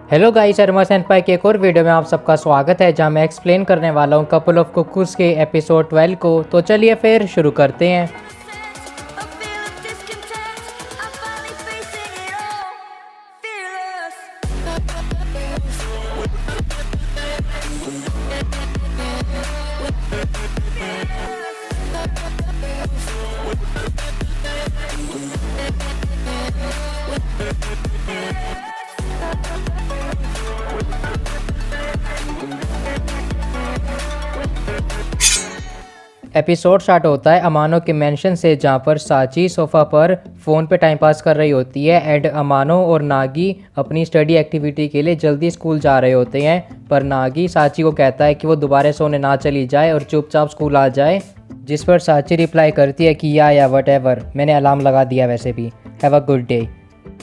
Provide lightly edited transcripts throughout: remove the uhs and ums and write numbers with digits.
Hello guys, अरमा सेनपाई के एक और वीडियो में आप सबका स्वागत है, जहां मैं एक्सप्लेन करने वाला हूं कपल ऑफ कुक्कूज के एपिसोड 12 को। तो चलिए फिर शुरू करते हैं। एपिसोड स्टार्ट होता है अमानो के मेंशन से, जहाँ पर साची सोफ़ा पर फ़ोन पे टाइम पास कर रही होती है एंड अमानो और नागी अपनी स्टडी एक्टिविटी के लिए जल्दी स्कूल जा रहे होते हैं। पर नागी साची को कहता है कि वो दोबारा सोने ना चली जाए और चुपचाप स्कूल आ जाए, जिस पर साची रिप्लाई करती है कि या वट मैंने अलार्म लगा दिया, वैसे भी हैव अ गुड डे।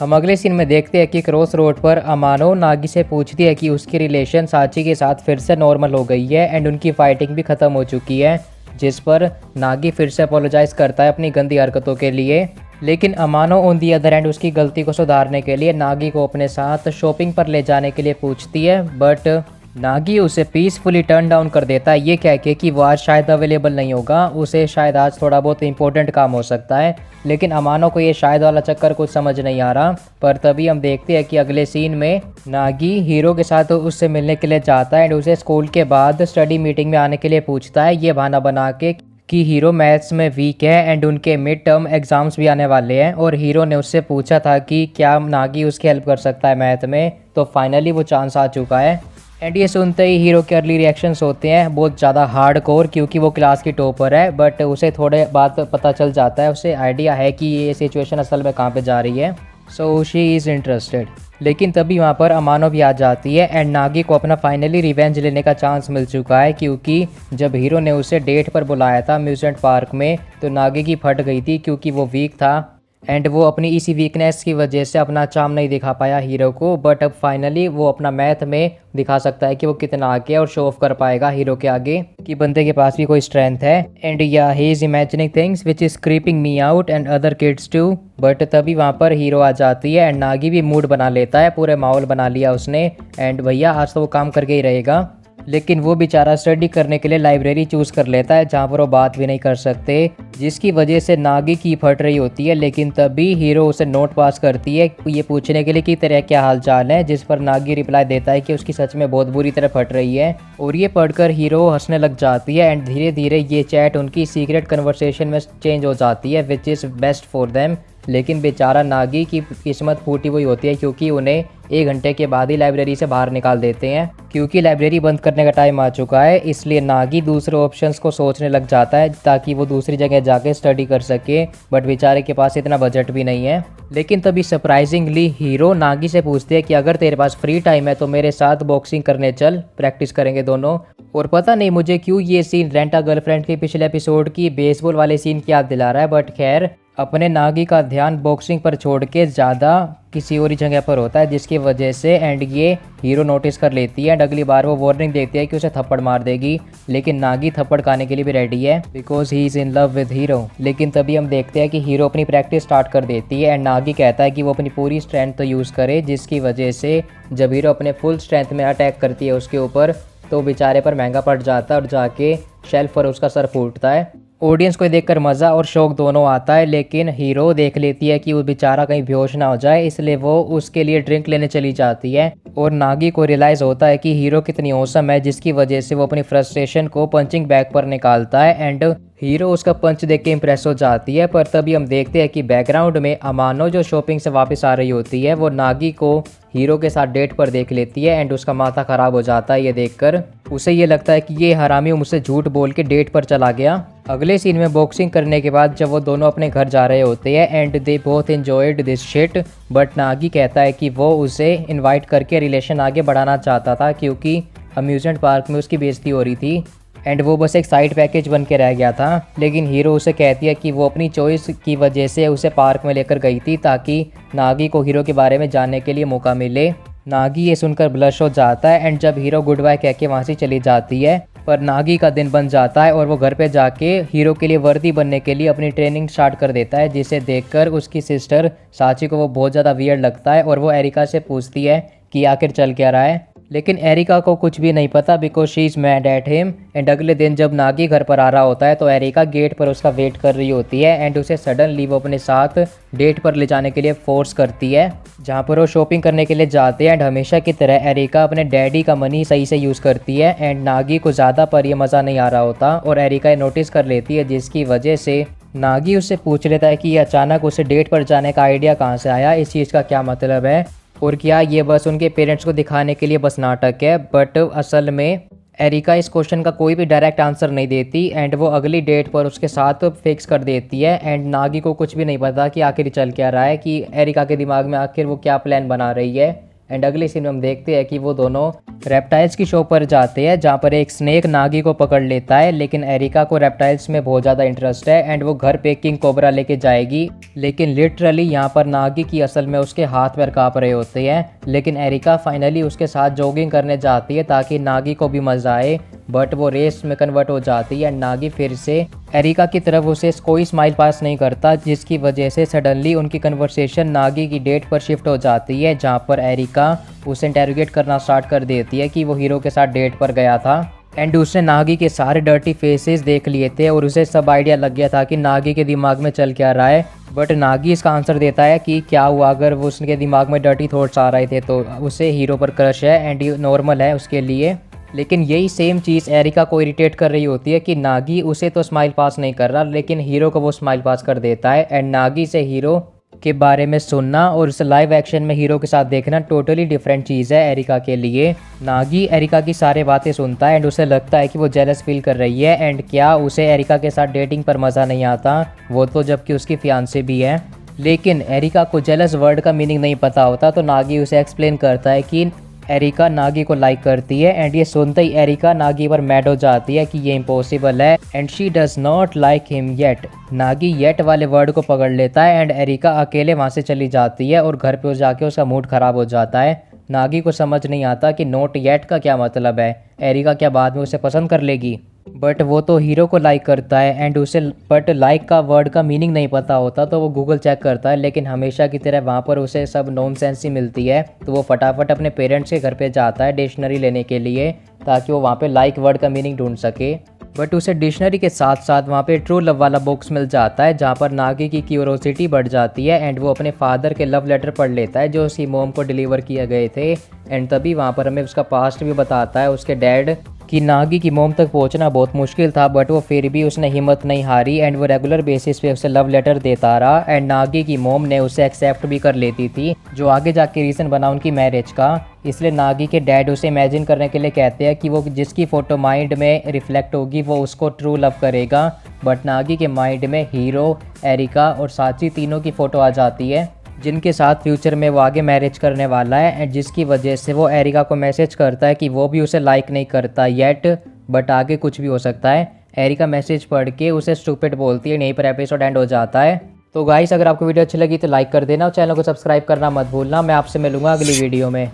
हम अगले सीन में देखते हैं कि क्रॉस रोड पर अमानो नागी से पूछती है कि उसकी रिलेशन साची के साथ फिर से नॉर्मल हो गई है एंड उनकी फाइटिंग भी ख़त्म हो चुकी है, जिस पर नागी फिर से अपोलोजाइज़ करता है अपनी गंदी हरकतों के लिए। लेकिन अमानो ऑन दी अदर हैंड उसकी गलती को सुधारने के लिए नागी को अपने साथ शॉपिंग पर ले जाने के लिए पूछती है, बट नागी उसे पीसफुली टर्न डाउन कर देता है, ये कह के कि वो आज शायद अवेलेबल नहीं होगा, उसे शायद आज थोड़ा बहुत इंपॉर्टेंट काम हो सकता है। लेकिन अमानो को ये शायद वाला चक्कर कुछ समझ नहीं आ रहा। पर तभी हम देखते हैं कि अगले सीन में नागी हीरो के साथ उससे मिलने के लिए जाता है एंड उसे स्कूल के बाद स्टडी मीटिंग में आने के लिए पूछता है, ये बहाना बना के कि हीरो मैथ्स में वीक है एंड उनके मिड टर्म एग्ज़ाम्स भी आने वाले हैं। और हीरो ने उससे पूछा था कि क्या नागी उसकी हेल्प कर सकता है मैथ में, तो फाइनली वो चांस आ चुका है। एंड ये सुनते ही हीरो के अर्ली रिएक्शंस होते हैं बहुत ज़्यादा हार्ड कोर, क्योंकि वो क्लास की टॉपर है, बट उसे थोड़े बाद पता चल जाता है, उसे आइडिया है कि ये सिचुएशन असल में कहाँ पे जा रही है। So she is interested. लेकिन तभी वहाँ पर अमानो भी आ जाती है एंड नागी को अपना फाइनली रिवेंज लेने का चांस मिल चुका है, क्योंकि जब हीरो ने उसे डेट पर बुलाया था म्यूजियम पार्क में, तो नागी की फट गई थी क्योंकि वो वीक था एंड वो अपनी इसी वीकनेस की वजह से अपना चार्म नहीं दिखा पाया हीरो को। बट अब फाइनली वो अपना मैथ में दिखा सकता है कि वो कितना आगे है और शो ऑफ कर पाएगा हीरो के आगे कि बंदे के पास भी कोई स्ट्रेंथ है। And yeah he is imagining things which is creeping me out and other kids too. But तभी वहाँ पर हीरो आ जाती है एंड नागी भी मूड बना लेता है, पूरे माहौल बना लिया उसने एंड भैया आज तो वो काम करके ही रहेगा। लेकिन वो बेचारा स्टडी करने के लिए लाइब्रेरी चूज़ कर लेता है, जहाँ पर वो बात भी नहीं कर सकते, जिसकी वजह से नागी की फट रही होती है। लेकिन तभी हीरो उसे नोट पास करती है ये पूछने के लिए कि तेरा क्या हाल चाल है, जिस पर नागी रिप्लाई देता है कि उसकी सच में बहुत बुरी तरह फट रही है। और ये पढ़कर हीरो हंसने लग जाती है एंड धीरे धीरे ये चैट उनकी सीक्रेट कन्वर्सेशन में चेंज हो जाती है, which is best for them. लेकिन बेचारा नागी की किस्मत फूटी हुई होती है, क्योंकि उन्हें 1 घंटे के बाद ही लाइब्रेरी से बाहर निकाल देते हैं, क्योंकि लाइब्रेरी बंद करने का टाइम आ चुका है। इसलिए नागी दूसरे ऑप्शंस को सोचने लग जाता है ताकि वो दूसरी जगह जाके स्टडी कर सके, बट बेचारे के पास इतना बजट भी नहीं है। लेकिन तभी सरप्राइजिंगली हीरो नागी से पूछते हैं कि अगर तेरे पास फ्री टाइम है तो मेरे साथ बॉक्सिंग करने चल, प्रैक्टिस करेंगे दोनों। और पता नहीं मुझे क्यों ये सीन रेंटा गर्लफ्रेंड के पिछले एपिसोड की बेसबॉल वाले सीन की याद दिला रहा है, बट खैर अपने नागी का ध्यान बॉक्सिंग पर छोड़ के ज़्यादा किसी और जगह पर होता है, जिसकी वजह से एंड ये हीरो नोटिस कर लेती है एंड अगली बार वो वार्निंग देती है कि उसे थप्पड़ मार देगी। लेकिन नागी थप्पड़ खाने के लिए भी रेडी है because he is in love with hero. लेकिन तभी हम देखते हैं कि हीरो अपनी प्रैक्टिस स्टार्ट कर देती है एंड नागी कहता है कि वो अपनी पूरी स्ट्रेंथ तो यूज़ करे, जिसकी वजह से जब हीरो अपने फुल स्ट्रेंथ में अटैक करती है उसके ऊपर, तो बेचारे पर महंगा पड़ जाता है और जाके शेल्फ पर उसका सर फूटता है। ऑडियंस को देखकर मज़ा और शौक दोनों आता है, लेकिन हीरो देख लेती है कि वो बेचारा कहीं बेहोश ना हो जाए, इसलिए वो उसके लिए ड्रिंक लेने चली जाती है। और नागी को रियलाइज़ होता है कि हीरो कितनी औसम है, जिसकी वजह से वो अपनी फ्रस्ट्रेशन को पंचिंग बैग पर निकालता है एंड हीरो उसका पंच देख के इम्प्रेस हो जाती है। पर तभी हम देखते हैं कि बैकग्राउंड में अमानो जो शॉपिंग से वापस आ रही होती है, वो नागी को हीरो के साथ डेट पर देख लेती है एंड उसका माथा ख़राब हो जाता है ये देखकर। उसे ये लगता है कि ये हरामी मुझसे झूठ बोल के डेट पर चला गया। अगले सीन में बॉक्सिंग करने के बाद जब वो दोनों अपने घर जा रहे होते हैं and they both enjoyed this shit, but Nagi कहता है कि वो उसे इनवाइट करके रिलेशन आगे बढ़ाना चाहता था, क्योंकि अम्यूजमेंट पार्क में उसकी बेइज्जती हो रही थी एंड वो बस एक साइड पैकेज बन के रह गया था। लेकिन हीरो उसे कहती है कि वो अपनी चॉइस की वजह से उसे पार्क में लेकर गई थी ताकि नागी को हीरो के बारे में जानने के लिए मौका मिले। नागी ये सुनकर ब्लश हो जाता है एंड जब हीरो गुड बाय कह के वहाँ से चली जाती है, पर नागी का दिन बन जाता है और वो घर पे जाके हीरो के लिए वर्दी बनने के लिए अपनी ट्रेनिंग स्टार्ट कर देता है, जिसे देखकर उसकी सिस्टर साची को वो बहुत ज़्यादा वियर्ड लगता है और वो एरिका से पूछती है कि आखिर चल क्या रहा है। लेकिन एरिका को कुछ भी नहीं पता because she is mad at him. And अगले दिन जब नागी घर पर आ रहा होता है तो एरिका गेट पर उसका वेट कर रही होती है एंड उसे सडनली वो अपने साथ डेट पर ले जाने के लिए फोर्स करती है, जहाँ पर वो शॉपिंग करने के लिए जाते हैं। एंड हमेशा की तरह एरिका अपने डैडी का मनी सही से यूज़ करती है एंड नागी को ज़्यादा पर यह मज़ा नहीं आ रहा होता और एरिका ये नोटिस कर लेती है, जिसकी वजह से नागी उससे पूछ लेता है कि ये अचानक उसे डेट पर जाने का आइडिया कहाँ से आया, इस चीज़ का क्या मतलब है और क्या ये बस उनके पेरेंट्स को दिखाने के लिए बस नाटक है। बट असल में एरिका इस क्वेश्चन का कोई भी डायरेक्ट आंसर नहीं देती एंड वो अगली डेट पर उसके साथ फिक्स कर देती है। एंड नागी को कुछ भी नहीं पता कि आखिर चल क्या रहा है, कि एरिका के दिमाग में आखिर वो क्या प्लान बना रही है। एंड अगले सीन में हम देखते हैं कि वो दोनों रेप्टाइल्स की शॉप पर जाते हैं, जहाँ पर एक स्नेक नागी को पकड़ लेता है। लेकिन एरिका को रेप्टाइल्स में बहुत ज़्यादा इंटरेस्ट है एंड वो घर पे किंग कोबरा लेके जाएगी। लेकिन लिटरली यहाँ पर नागी की असल में उसके हाथ पैर काँप रहे होते हैं। लेकिन एरिका फाइनली उसके साथ जॉगिंग करने जाती है ताकि नागी को भी मज़ा आए, बट वो रेस में कन्वर्ट हो जाती है। नागी फिर से एरिका की तरफ उसे कोई स्माइल पास नहीं करता, जिसकी वजह से सडनली उनकी कन्वर्सेशन नागी की डेट पर शिफ्ट हो जाती है, जहाँ पर एरिका उसे इंटेरोगेट करना स्टार्ट कर देती है कि वो हीरो के साथ डेट पर गया था। एंड उसने नागी के सारे डर्टी फेसेस देख लिए थे और उसे सब आइडिया लग गया था कि नागी के दिमाग में चल क्या रहा है। बट नागी इसका आंसर देता है कि क्या हुआ अगर वो उसके दिमाग में डर्टी थॉट्स आ रहे थे तो उसे हीरो पर क्रश है एंड ये नॉर्मल है उसके लिए। लेकिन यही सेम चीज़ एरिका को इरिटेट कर रही होती है कि नागी उसे तो स्माइल पास नहीं कर रहा लेकिन हीरो को वो स्माइल पास कर देता है। एंड नागी से हीरो के बारे में सुनना और उसे लाइव एक्शन में हीरो के साथ देखना टोटली डिफरेंट चीज़ है एरिका के लिए। नागी एरिका की सारी बातें सुनता है एंड उसे लगता है कि वो जेलस फील कर रही है एंड क्या उसे एरिका के साथ डेटिंग पर मज़ा नहीं आता, वो तो जबकि उसकी फियांसे भी है। लेकिन एरिका को जेलस वर्ड का मीनिंग नहीं पता होता तो नागी उसे एक्सप्लेन करता है कि एरिका नागी को लाइक करती है। एंड ये सुनते ही एरिका नागी पर मैड हो जाती है कि ये इम्पॉसिबल है and she does not like him yet. Nagi yet वाले वर्ड को पकड़ लेता है एंड एरिका अकेले वहाँ से चली जाती है और घर पे जाके उसका मूड ख़राब हो जाता है। नागी को समझ नहीं आता कि नॉट येट का क्या मतलब है, एरिका क्या बाद में उसे पसंद कर लेगी। बट वो तो हीरो को लाइक करता है एंड उसे बट लाइक का वर्ड का मीनिंग नहीं पता होता तो वो गूगल चेक करता है। लेकिन हमेशा की तरह वहाँ पर उसे सब नॉनसेंस ही मिलती है तो वो फटाफट अपने पेरेंट्स के घर पे जाता है डिक्शनरी लेने के लिए ताकि वो वहाँ पे लाइक वर्ड का मीनिंग ढूंढ सके। बट उसे डिक्शनरी के साथ साथ वहाँ पे ट्रू लव वाला बॉक्स मिल जाता है, जहाँ पर नागी की क्यूरोसिटी बढ़ जाती है एंड वो अपने फादर के लव लेटर पढ़ लेता है जो उसकी मोम को डिलीवर किए गए थे। एंड तभी वहाँ पर हमें उसका पास्ट भी बताता है उसके डैड कि नागी की मोम तक पहुंचना बहुत मुश्किल था बट वो फिर भी उसने हिम्मत नहीं हारी एंड वो रेगुलर बेसिस पे उसे लव लेटर देता रहा। एंड नागी की मोम ने उसे एक्सेप्ट भी कर लेती थी, जो आगे जाके रीज़न बना उनकी मैरिज का। इसलिए नागी के डैड उसे इमेजिन करने के लिए कहते हैं कि वो जिसकी फ़ोटो माइंड में रिफ्लेक्ट होगी वो उसको ट्रू लव करेगा। बट नागी के माइंड में हीरो, एरिका और साची तीनों की फ़ोटो आ जाती है जिनके साथ फ्यूचर में वो आगे मैरिज करने वाला है एंड जिसकी वजह से वो एरिका को मैसेज करता है कि वो भी उसे लाइक नहीं करता येट, बट आगे कुछ भी हो सकता है। एरिका मैसेज पढ़ के उसे स्टूपिड बोलती है, यहीं पर एपिसोड एंड हो जाता है। तो गाइस अगर आपको वीडियो अच्छी लगी तो लाइक कर देना और चैनल को सब्सक्राइब करना मत भूलना। मैं आपसे मिलूंगा अगली वीडियो में।